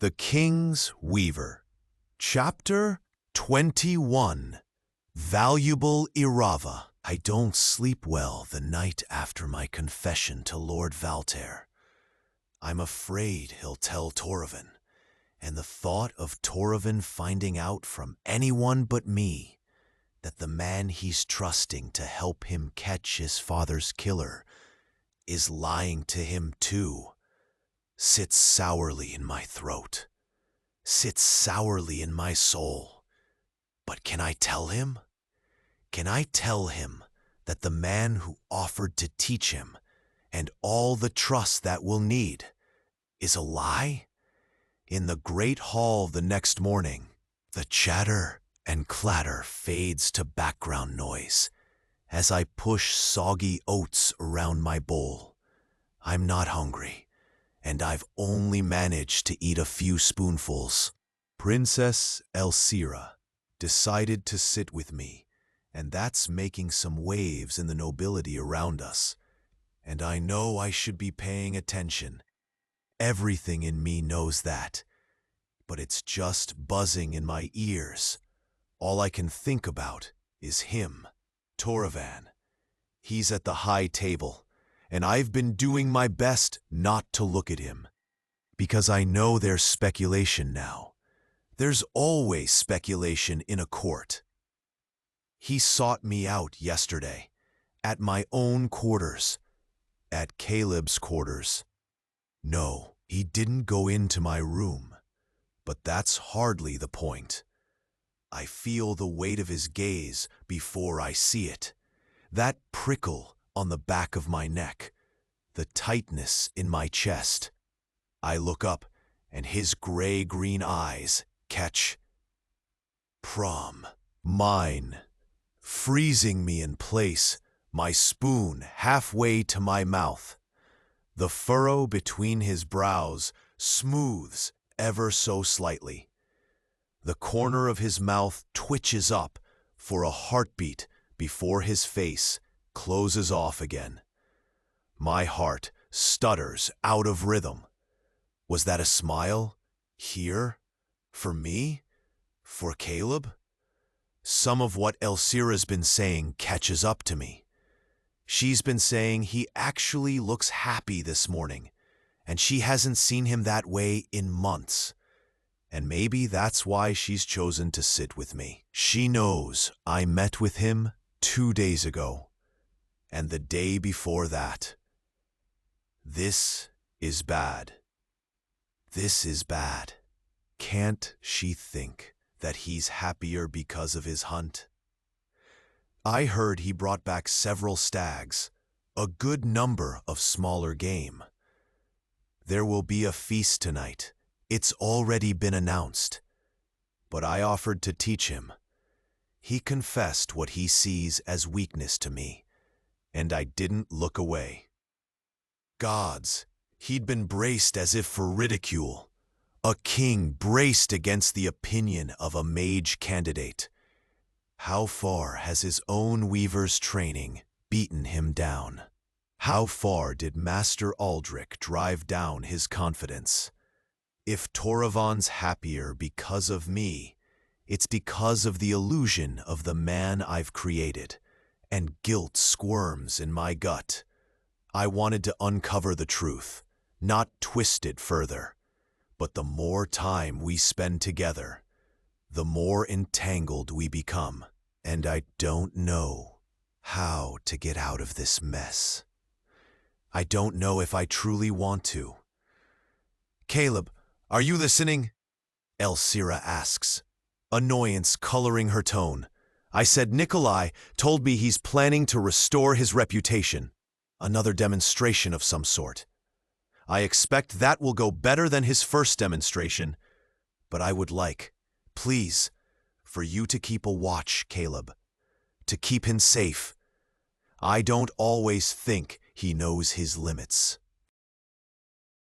The King's Weaver. Chapter 21. Valuable Irava. I don't sleep well the night after my confession to Lord Valtaire. I'm afraid he'll tell Torvin, and the thought of Torvin finding out from anyone but me that the man he's trusting to help him catch his father's killer is lying to him too sits sourly in my throat, sits sourly in my soul. But can I tell him? Can I tell him that the man who offered to teach him and all the trust that we'll need is a lie? In the great hall the next morning, the chatter and clatter fades to background noise as I push soggy oats around my bowl. I'm not hungry, and I've only managed to eat a few spoonfuls. Princess Elsira decided to sit with me, and that's making some waves in the nobility around us. And I know I should be paying attention. Everything in me knows that. But it's just buzzing in my ears. All I can think about is him, Torvan. He's at the high table, and I've been doing my best not to look at him. Because I know there's speculation now. There's always speculation in a court. He sought me out yesterday, at my own quarters, at Caleb's quarters. No, he didn't go into my room, but that's hardly the point. I feel the weight of his gaze before I see it. That prickle on the back of my neck, the tightness in my chest. I look up, and his gray-green eyes catch prom mine, freezing me in place, my spoon halfway to my mouth. The furrow between his brows smooths ever so slightly. The corner of his mouth twitches up for a heartbeat before his face closes off again. My heart stutters out of rhythm. Was that a smile? Here? For me? For Caleb? Some of what Elsira's been saying catches up to me. She's been saying he actually looks happy this morning, and she hasn't seen him that way in months. And maybe that's why she's chosen to sit with me. She knows I met with him 2 days ago, and the day before that. This is bad. This is bad. Can't she think that he's happier because of his hunt? I heard he brought back several stags, a good number of smaller game. There will be a feast tonight. It's already been announced. But I offered to teach him. He confessed what he sees as weakness to me, and I didn't look away. Gods, he'd been braced as if for ridicule. A king braced against the opinion of a mage candidate. How far has his own weaver's training beaten him down? How far did Master Aldrich drive down his confidence? If Torvan's happier because of me, it's because of the illusion of the man I've created, and guilt squirms in my gut. I wanted to uncover the truth, not twist it further. But the more time we spend together, the more entangled we become, and I don't know how to get out of this mess. I don't know if I truly want to. Caleb, are you listening? Elsira asks, annoyance coloring her tone. I said Nikolai told me he's planning to restore his reputation. Another demonstration of some sort. I expect that will go better than his first demonstration, but I would like, please, for you to keep a watch, Caleb, to keep him safe. I don't always think he knows his limits.